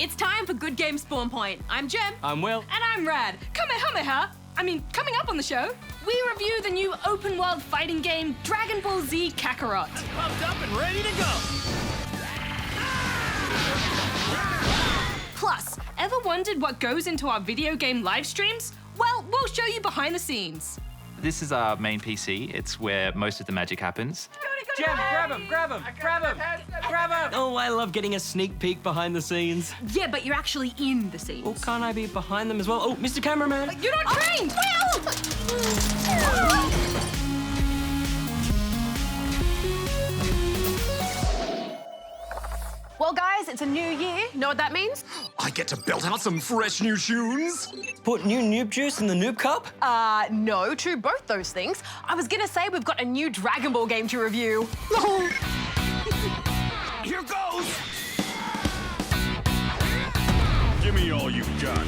It's time for Good Game Spawn Point. I'm Jem. I'm Will. And I'm Rad. Kamehameha. Coming up on the show, we review the new open-world fighting game Dragon Ball Z Kakarot. Pumped up and ready to go. Plus, ever wondered what goes into our video game live streams? Well, we'll show you behind the scenes. This is our main PC. It's where most of the magic happens. Jem, grab him! Grab him! Oh, I love getting a sneak peek behind the scenes. Yeah, but you're actually in the scenes. Well, can't I be behind them as well? Oh, Mr. Cameraman! You're not trained! Well, guys, it's a new year. Know what that means? I get to belt out some fresh new tunes. Put new noob juice in the noob cup? No, true, both those things. I was gonna say we've got a new Dragon Ball game to review. Here goes. Give me all you've got.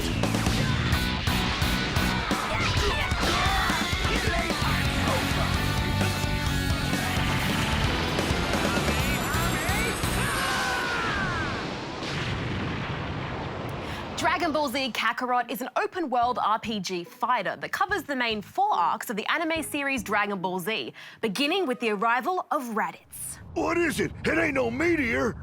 Dragon Ball Z Kakarot is an open-world RPG fighter that covers the main 4 arcs of the anime series Dragon Ball Z, beginning with the arrival of Raditz. What is it? It ain't no meteor!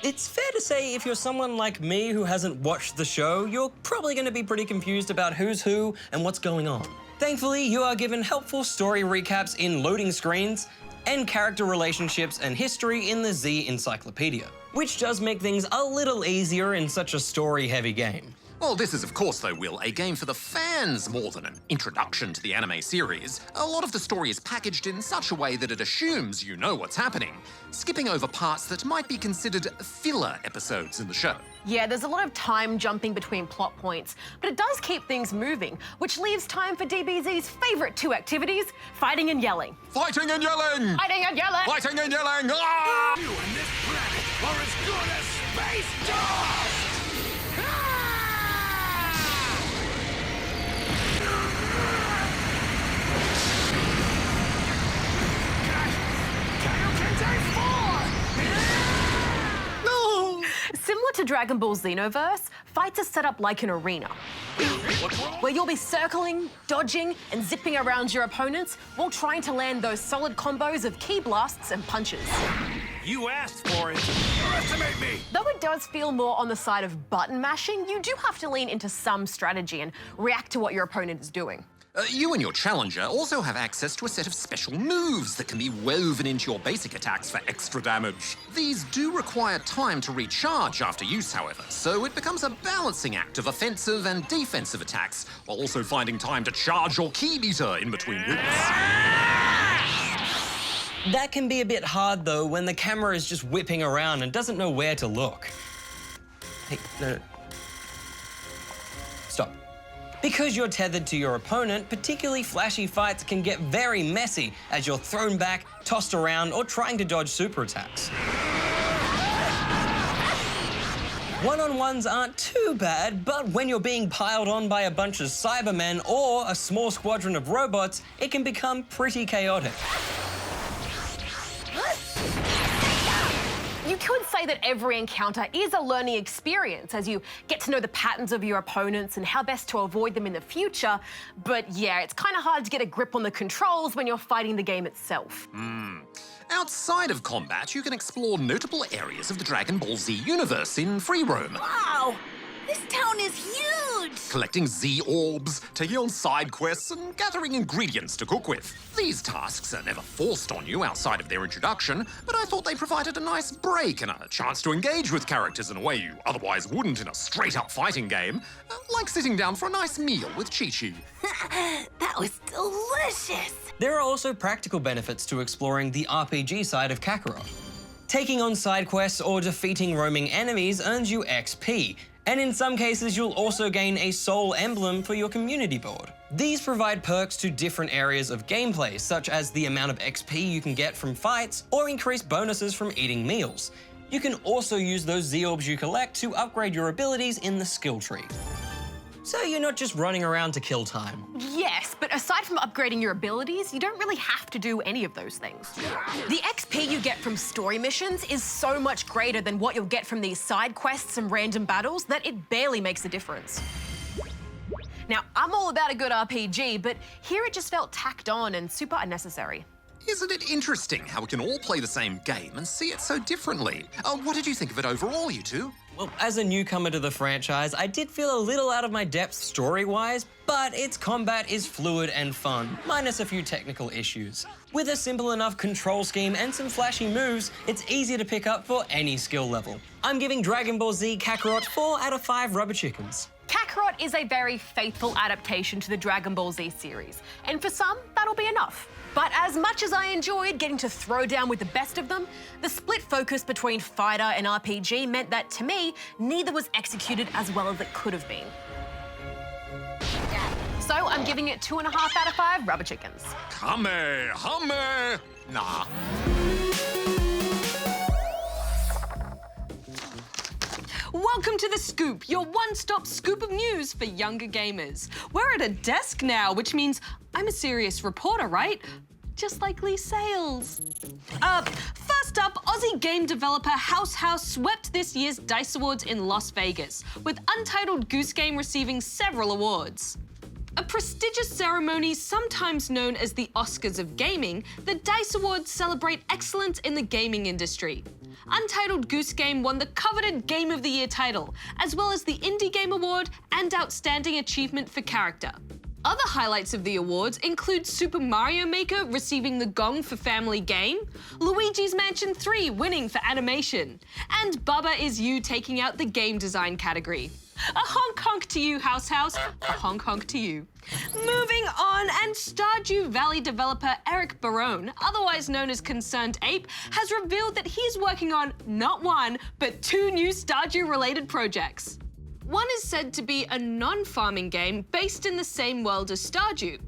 It's fair to say if you're someone like me who hasn't watched the show, you're probably going to be pretty confused about who's who and what's going on. Thankfully, you are given helpful story recaps in loading screens and character relationships and history in the Z Encyclopedia, which does make things a little easier in such a story-heavy game. Well, this is, of course, though, Will, a game for the fans more than an introduction to the anime series. A lot of the story is packaged in such a way that it assumes you know what's happening, skipping over parts that might be considered filler episodes in the show. Yeah, there's a lot of time jumping between plot points, but it does keep things moving, which leaves time for DBZ's favourite 2 activities, fighting and yelling. Fighting and yelling! Fighting and yelling! Fighting and yelling! Ah! You and this planet are as good as space dust! Similar to Dragon Ball Xenoverse, fights are set up like an arena, where you'll be circling, dodging, and zipping around your opponents while trying to land those solid combos of ki blasts and punches. You asked for it. Underestimate me! Though it does feel more on the side of button mashing, you do have to lean into some strategy and react to what your opponent is doing. You and your challenger also have access to a set of special moves that can be woven into your basic attacks for extra damage. These do require time to recharge after use, however, so it becomes a balancing act of offensive and defensive attacks, while also finding time to charge your ki meter in between hits. That can be a bit hard, though, when the camera is just whipping around and doesn't know where to look. Hey, no. Stop. Because you're tethered to your opponent, particularly flashy fights can get very messy as you're thrown back, tossed around, or trying to dodge super attacks. One-on-ones aren't too bad, but when you're being piled on by a bunch of Cybermen or a small squadron of robots, it can become pretty chaotic. You could say that every encounter is a learning experience as you get to know the patterns of your opponents and how best to avoid them in the future. But yeah, it's kind of hard to get a grip on the controls when you're fighting the game itself. Outside of combat, you can explore notable areas of the Dragon Ball Z universe in free roam. Wow! This town is huge! Collecting Z orbs, taking on side quests, and gathering ingredients to cook with. These tasks are never forced on you outside of their introduction, but I thought they provided a nice break and a chance to engage with characters in a way you otherwise wouldn't in a straight-up fighting game, like sitting down for a nice meal with Chi-Chi. That was delicious! There are also practical benefits to exploring the RPG side of Kakarot. Taking on side quests or defeating roaming enemies earns you XP, and in some cases you'll also gain a soul emblem for your community board. These provide perks to different areas of gameplay, such as the amount of XP you can get from fights or increased bonuses from eating meals. You can also use those Z-orbs you collect to upgrade your abilities in the skill tree. so you're not just running around to kill time. Yes, but aside from upgrading your abilities, you don't really have to do any of those things. The XP you get from story missions is so much greater than what you'll get from these side quests and random battles that it barely makes a difference. Now, I'm all about a good RPG, but here it just felt tacked on and super unnecessary. Isn't it interesting how we can all play the same game and see it so differently? What did you think of it overall, you two? Well, as a newcomer to the franchise, I did feel a little out of my depth story-wise, but its combat is fluid and fun, minus a few technical issues. With a simple enough control scheme and some flashy moves, it's easy to pick up for any skill level. I'm giving Dragon Ball Z Kakarot 4 out of 5 rubber chickens. Kakarot is a very faithful adaptation to the Dragon Ball Z series, and for some, that'll be enough. But as much as I enjoyed getting to throw down with the best of them, the split focus between fighter and RPG meant that, to me, neither was executed as well as it could have been. So I'm giving it 2.5 out of 5 rubber chickens. Hame! Nah. Welcome to The Scoop, your one-stop scoop of news for younger gamers. We're at a desk now, which means I'm a serious reporter, right? Just like Lee Sales. First up, Aussie game developer House swept this year's DICE Awards in Las Vegas, with Untitled Goose Game receiving several awards. A prestigious ceremony sometimes known as the Oscars of gaming, the DICE Awards celebrate excellence in the gaming industry. Untitled Goose Game won the coveted Game of the Year title, as well as the Indie Game Award and Outstanding Achievement for Character. Other highlights of the awards include Super Mario Maker receiving the Gong for Family Game, Luigi's Mansion 3 winning for Animation, and Bubba Is You taking out the Game Design category. A honk honk to you, House, a honk honk to you. Moving on, and Stardew Valley developer Eric Barone, otherwise known as Concerned Ape, has revealed that he's working on not one, but 2 new Stardew-related projects. One is said to be a non-farming game based in the same world as Stardew.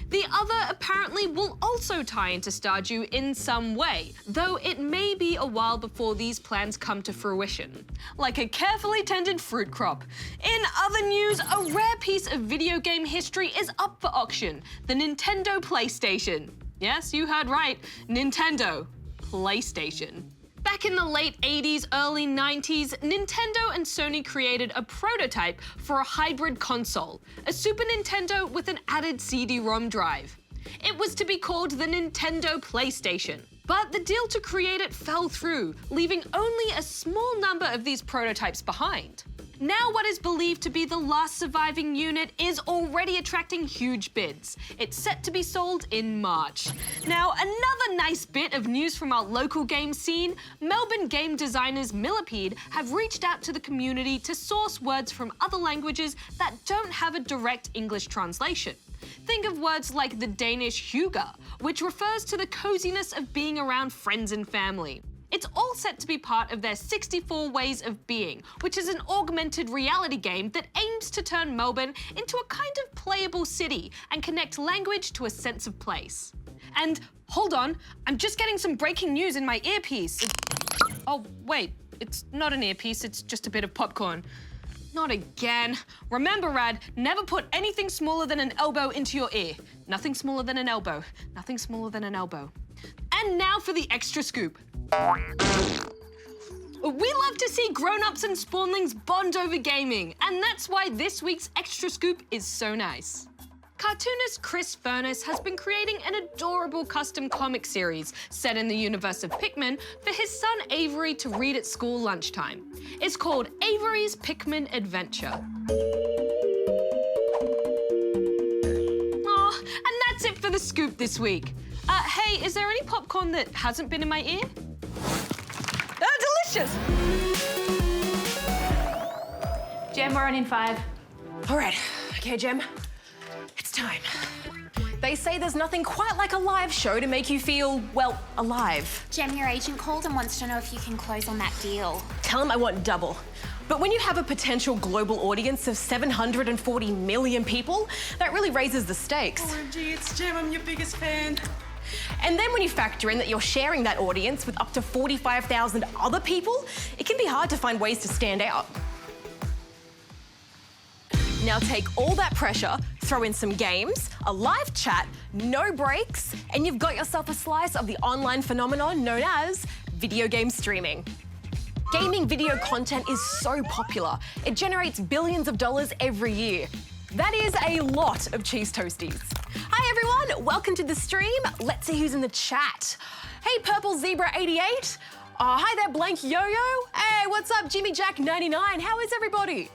The other apparently will also tie into Stardew in some way, though it may be a while before these plans come to fruition. Like a carefully tended fruit crop. In other news, a rare piece of video game history is up for auction, the Nintendo PlayStation. Yes, you heard right, Nintendo PlayStation. Back in the late 80s, early 90s, Nintendo and Sony created a prototype for a hybrid console, a Super Nintendo with an added CD-ROM drive. It was to be called the Nintendo PlayStation. But the deal to create it fell through, leaving only a small number of these prototypes behind. Now what is believed to be the last surviving unit is already attracting huge bids. It's set to be sold in March. Now, another nice bit of news from our local game scene, Melbourne game designers Millipede have reached out to the community to source words from other languages that don't have a direct English translation. Think of words like the Danish hygge, which refers to the coziness of being around friends and family. It's all set to be part of their 64 Ways of Being, which is an augmented reality game that aims to turn Melbourne into a kind of playable city and connect language to a sense of place. And hold on, I'm just getting some breaking news in my earpiece. Oh, wait, it's not an earpiece, it's just a bit of popcorn. Not again. Remember, Rad, never put anything smaller than an elbow into your ear. Nothing smaller than an elbow. Nothing smaller than an elbow. And now for the extra scoop. We love to see grown-ups and spawnlings bond over gaming, and that's why this week's extra scoop is so nice. Cartoonist Chris Furness has been creating an adorable custom comic series set in the universe of Pikmin for his son Avery to read at school lunchtime. It's called Avery's Pikmin Adventure. Aw, and that's it for the scoop this week. Hey, is there any popcorn that hasn't been in my ear? Delicious! Jem, we're on in 5. All right, okay, Jem, it's time. They say there's nothing quite like a live show to make you feel, well, alive. Jem, your agent called and wants to know if you can close on that deal. Tell him I want double. But when you have a potential global audience of 740 million people, that really raises the stakes. OMG, it's Jem, I'm your biggest fan. And then when you factor in that you're sharing that audience with up to 45,000 other people, it can be hard to find ways to stand out. Now take all that pressure, throw in some games, a live chat, no breaks, and you've got yourself a slice of the online phenomenon known as video game streaming. Gaming video content is so popular, it generates billions of dollars every year. That is a lot of cheese toasties. Hi everyone, welcome to the stream. Let's see who's in the chat. Hey Purple Zebra 88. Hi there Blank Yo-Yo. Hey, what's up Jimmy Jack 99? How is everybody?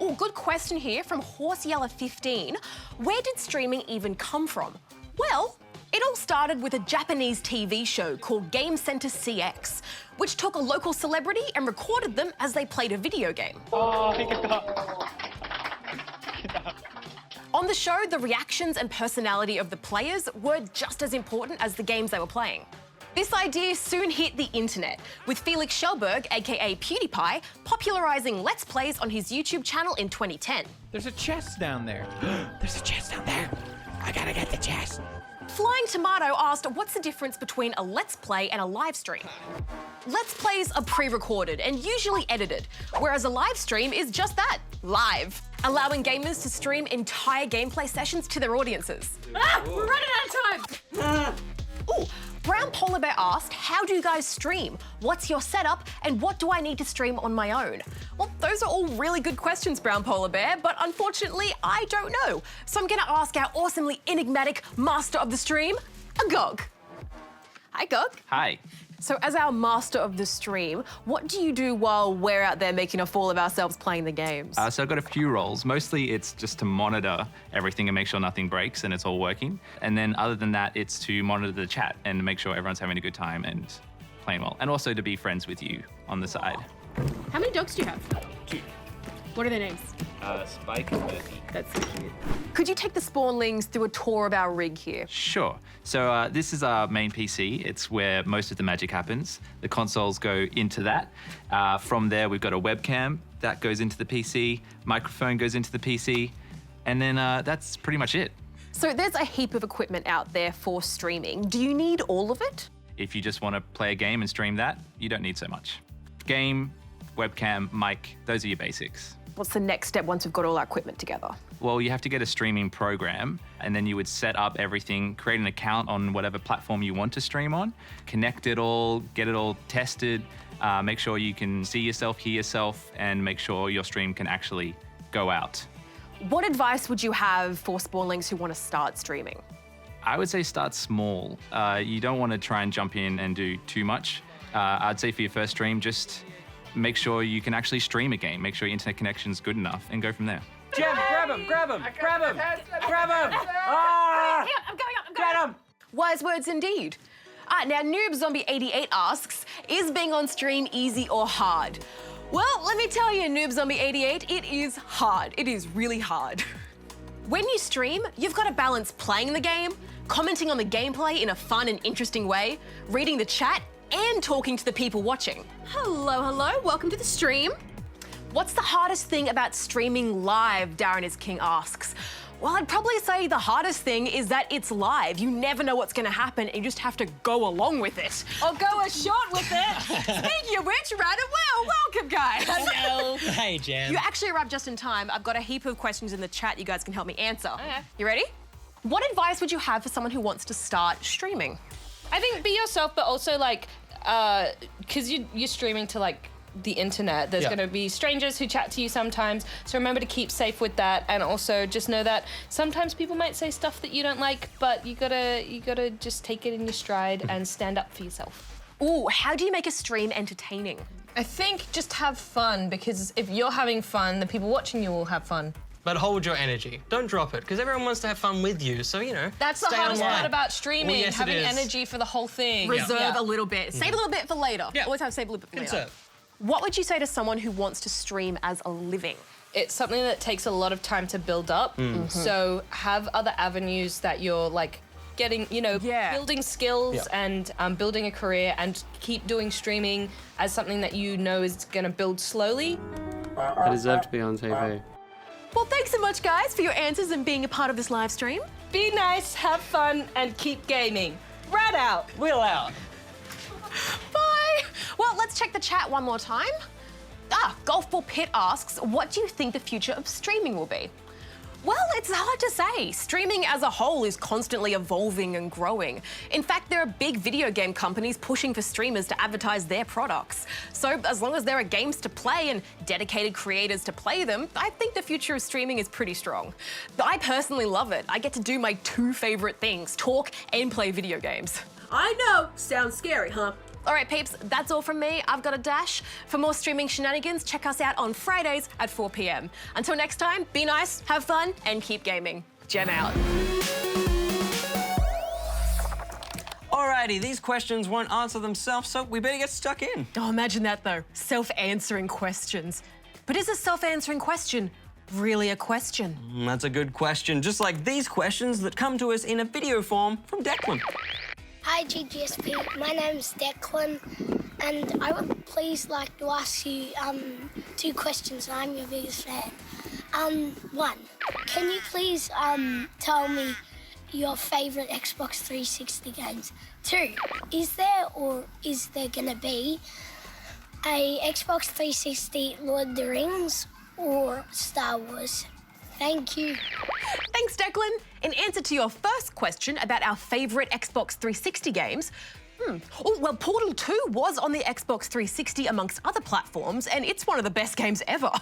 Ooh, good question here from Horse Yeller 15. Where did streaming even come from? Well, it all started with a Japanese TV show called Game Center CX, which took a local celebrity and recorded them as they played a video game. On the show, the reactions and personality of the players were just as important as the games they were playing. This idea soon hit the internet, with Felix Schellberg, aka PewDiePie, popularizing Let's Plays on his YouTube channel in 2010. There's a chest down there. There's a chest down there. I gotta get the chest. Flying Tomato asked, what's the difference between a Let's Play and a live stream? Let's Plays are pre-recorded and usually edited, whereas a live stream is just that, live, allowing gamers to stream entire gameplay sessions to their audiences. We're running out of time. Ooh, Brown Polar Bear asked, how do you guys stream? What's your setup and what do I need to stream on my own? Well, those are all really good questions, Brown Polar Bear, but unfortunately, I don't know. So I'm gonna ask our awesomely enigmatic master of the stream, Agog. Hi, Gog. Hi. So as our master of the stream, what do you do while we're out there making a fool of ourselves playing the games? So I've got a few roles. Mostly it's just to monitor everything and make sure nothing breaks and it's all working. And then other than that, it's to monitor the chat and make sure everyone's having a good time and playing well. And also to be friends with you on the side. How many dogs do you have? 2. What are their names? Spike and Murphy. That's so cute. Could you take the spawnlings through a tour of our rig here? Sure. So this is our main PC. It's where most of the magic happens. The consoles go into that. From there, we've got a webcam that goes into the PC, microphone goes into the PC, and then that's pretty much it. So there's a heap of equipment out there for streaming. Do you need all of it? If you just want to play a game and stream that, you don't need so much. Game, webcam, mic, those are your basics. What's the next step once we've got all our equipment together? Well, you have to get a streaming program and then you would set up everything, create an account on whatever platform you want to stream on, connect it all, get it all tested, make sure you can see yourself, hear yourself, and make sure your stream can actually go out. What advice would you have for spawnlings who want to start streaming? I would say start small. You don't want to try and jump in and do too much. I'd say for your first stream, just make sure you can actually stream a game. Make sure your internet connection's good enough and go from there. Jem, grab him! Grab him! Grab him! Grab him! Hang on, I'm going. Get him! Wise words indeed. Now Noob Zombie 88 asks, is being on stream easy or hard? Well, let me tell you, Noob Zombie 88, it is hard. It is really hard. When you stream, you've got to balance playing the game, commenting on the gameplay in a fun and interesting way, reading the chat, and talking to the people watching. Hello, welcome to the stream. What's the hardest thing about streaming live, Darren is King asks? Well, I'd probably say the hardest thing is that it's live. You never know what's gonna happen and you just have to go along with it. Or go a shot with it. Speaking of which, welcome guys. Hello. Hey, Jem. You actually arrived just in time. I've got a heap of questions in the chat you guys can help me answer. Okay. You ready? What advice would you have for someone who wants to start streaming? I think be yourself, but also like, because you're streaming to like the internet, there's Yeah. going to be strangers who chat to you sometimes, so remember to keep safe with that, and also just know that sometimes people might say stuff that you don't like, but you gotta just take it in your stride and stand up for yourself. Ooh, how do you make a stream entertaining? I think just have fun, because if you're having fun, the people watching you will have fun. But hold your energy. Don't drop it, because everyone wants to have fun with you, so, you know, That's the stay hardest online. part about streaming, Well, yes, it having is. energy for the whole thing. Reserve a little bit. Save a little bit for later. Yeah. Always have to save a little bit for later. Conserve. What would you say to someone who wants to stream as a living? It's something that takes a lot of time to build up. So have other avenues that you're like getting, you know, building skills and building a career, and keep doing streaming as something that you know is going to build slowly. I deserve to be on TV. Well, thanks so much, guys, for your answers and being a part of this live stream. Be nice, have fun, and keep gaming. Rat out. Wheel out. Bye. Well, let's check the chat one more time. Golfball Pit asks, what do you think the future of streaming will be? Well, it's hard to say. Streaming as a whole is constantly evolving and growing. In fact, there are big video game companies pushing for streamers to advertise their products. So as long as there are games to play and dedicated creators to play them, I think the future of streaming is pretty strong. I personally love it. I get to do my two favorite things, talk and play video games. I know, sounds scary, huh? All right, peeps, that's all from me. I've got a dash. For more streaming shenanigans, check us out on Fridays at 4 p.m. Until next time, be nice, have fun, and keep gaming. Jen out. Alrighty, these questions won't answer themselves, so we better get stuck in. Oh, imagine that though, self-answering questions. But is a self-answering question really a question? That's a good question, just like these questions that come to us in a video form from Declan. Hi GGSP, my name's Declan and I would please like to ask you two questions. I'm your biggest fan. One, can you please tell me your favourite Xbox 360 games? Two, is there gonna be a Xbox 360 Lord of the Rings or Star Wars? Thank you. Thanks, Declan. In answer to your first question about our favourite Xbox 360 games, oh, well, Portal 2 was on the Xbox 360 amongst other platforms, and it's one of the best games ever.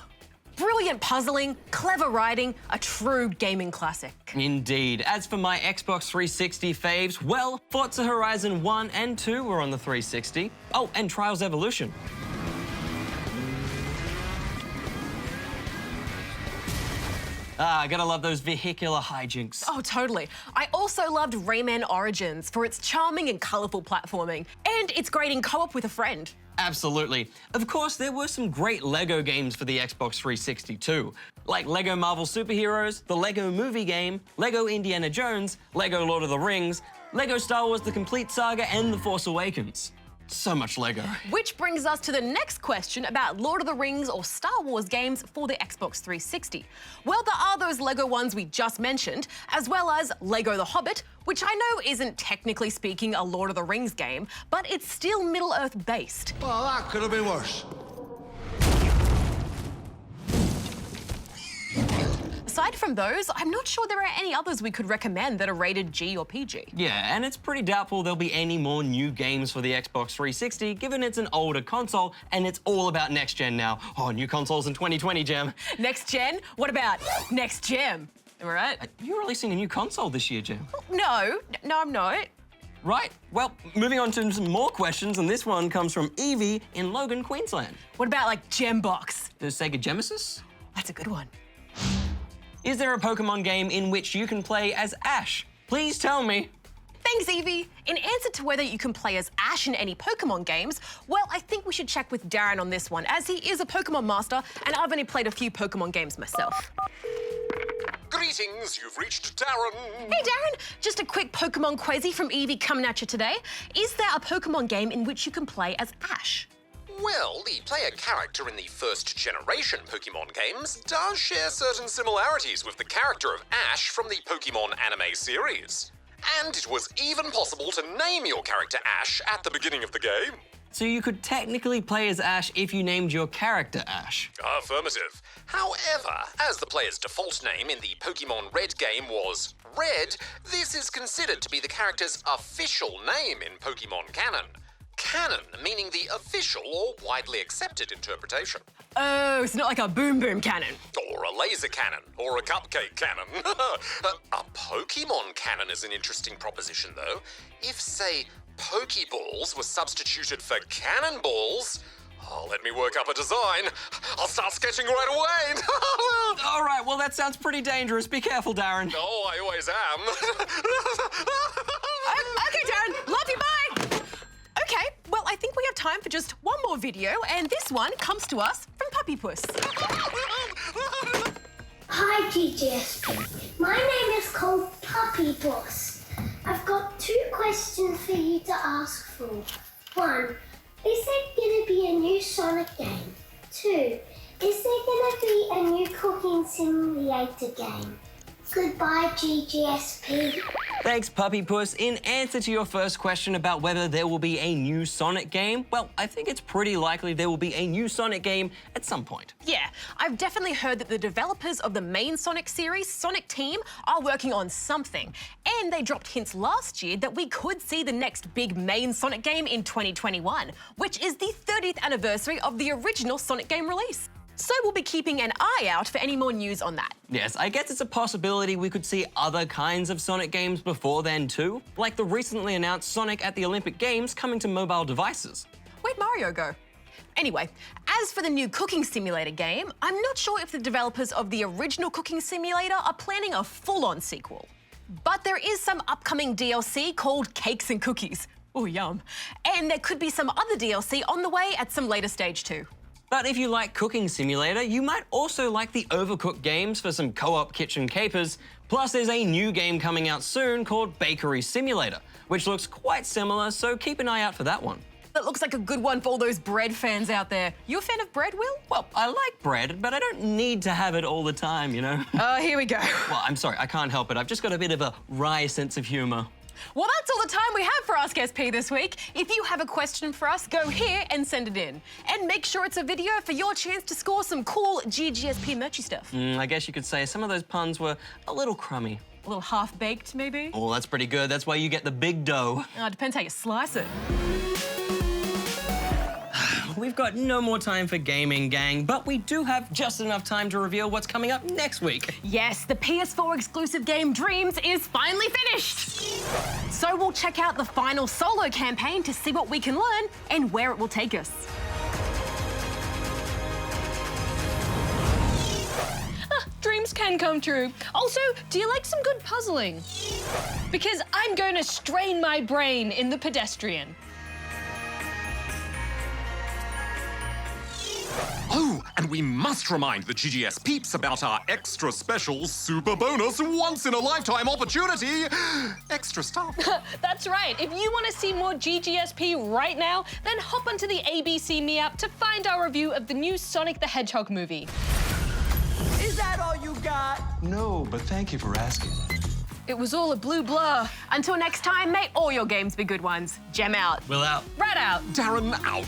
Brilliant puzzling, clever writing, a true gaming classic. Indeed. As for my Xbox 360 faves, well, Forza Horizon 1 and 2 were on the 360. Oh, and Trials Evolution. Gotta love those vehicular hijinks. Oh, totally. I also loved Rayman Origins for its charming and colourful platforming, and it's great in co-op with a friend. Absolutely. Of course, there were some great LEGO games for the Xbox 360 too, like LEGO Marvel Superheroes, the LEGO Movie Game, LEGO Indiana Jones, LEGO Lord of the Rings, LEGO Star Wars The Complete Saga, and The Force Awakens. So much LEGO. Which brings us to the next question about Lord of the Rings or Star Wars games for the Xbox 360. Well, there are those LEGO ones we just mentioned, as well as LEGO The Hobbit, which I know isn't technically speaking a Lord of the Rings game, but it's still Middle-earth based. Well, that could have been worse. Aside from those, I'm not sure there are any others we could recommend that are rated G or PG. Yeah, and it's pretty doubtful there'll be any more new games for the Xbox 360, given it's an older console and it's all about next gen now. Oh, new consoles in 2020, Jem. Next gen? What about next gem? Am I right? You're releasing a new console this year, Jem. No, I'm not. Right, well, moving on to some more questions, and this one comes from Evie in Logan, Queensland. What about like Gembox? The Sega Genesis? That's a good one. Is there a Pokemon game in which you can play as Ash? Please tell me. Thanks, Evie. In answer to whether you can play as Ash in any Pokemon games, well, I think we should check with Darren on this one, as he is a Pokemon master, and I've only played a few Pokemon games myself. Greetings, you've reached Darren. Hey, Darren. Just a quick Pokemon quizzy from Evie coming at you today. Is there a Pokemon game in which you can play as Ash? Well, the player character in the first-generation Pokemon games does share certain similarities with the character of Ash from the Pokemon anime series. And it was even possible to name your character Ash at the beginning of the game. So you could technically play as Ash if you named your character Ash. Affirmative. However, as the player's default name in the Pokemon Red game was Red, this is considered to be the character's official name in Pokemon canon. Canon meaning the official or widely accepted interpretation. Oh, it's not like a boom boom cannon. Or a laser cannon, or a cupcake cannon. A Pokemon cannon is an interesting proposition, though. If, say, Pokeballs were substituted for cannonballs, let me work up a design. I'll start sketching right away. All right, well, that sounds pretty dangerous. Be careful, Darren. Oh, I always am. Okay, Darren. Love you, bye. Okay, well, I think we have time for just one more video, and this one comes to us from Puppy Puss. Hi GGSP, my name is called Puppy Puss. I've got two questions for you to ask for. One, is there going to be a new Sonic game? Two, is there going to be a new cooking simulator game? Goodbye, GGSP. Thanks, Puppy Puss. In answer to your first question about whether there will be a new Sonic game, well, I think it's pretty likely there will be a new Sonic game at some point. Yeah, I've definitely heard that the developers of the main Sonic series, Sonic Team, are working on something. And they dropped hints last year that we could see the next big main Sonic game in 2021, which is the 30th anniversary of the original Sonic game release. So we'll be keeping an eye out for any more news on that. Yes, I guess it's a possibility we could see other kinds of Sonic games before then too, like the recently announced Sonic at the Olympic Games coming to mobile devices. Where'd Mario go? Anyway, as for the new cooking simulator game, I'm not sure if the developers of the original cooking simulator are planning a full-on sequel. But there is some upcoming DLC called Cakes and Cookies. Oh, yum. And there could be some other DLC on the way at some later stage too. But if you like Cooking Simulator, you might also like the Overcooked games for some co-op kitchen capers. Plus, there's a new game coming out soon called Bakery Simulator, which looks quite similar, so keep an eye out for that one. That looks like a good one for all those bread fans out there. You a fan of bread, Will? Well, I like bread, but I don't need to have it all the time, you know? Oh, here we go. Well, I'm sorry, I can't help it. I've just got a bit of a wry sense of humour. Well, that's all the time we have for Ask SP this week. If you have a question for us, go here and send it in. And make sure it's a video for your chance to score some cool GGSP merchy stuff. I guess you could say some of those puns were a little crummy. A little half-baked, maybe? Oh, that's pretty good. That's why you get the big dough. It depends how you slice it. We've got no more time for gaming, gang, but we do have just enough time to reveal what's coming up next week. Yes, the PS4 exclusive game Dreams is finally finished. So we'll check out the final solo campaign to see what we can learn and where it will take us. Dreams can come true. Also, do you like some good puzzling? Because I'm going to strain my brain in the pedestrian. Oh, and we must remind the GGS peeps about our extra special super bonus once-in-a-lifetime opportunity. Extra stuff. That's right. If you want to see more GGSP right now, then hop onto the ABC Me app to find our review of the new Sonic the Hedgehog movie. Is that all you got? No, but thank you for asking. It was all a blue blur. Until next time, may all your games be good ones. Gem out. Will out. Rat out. Darren out.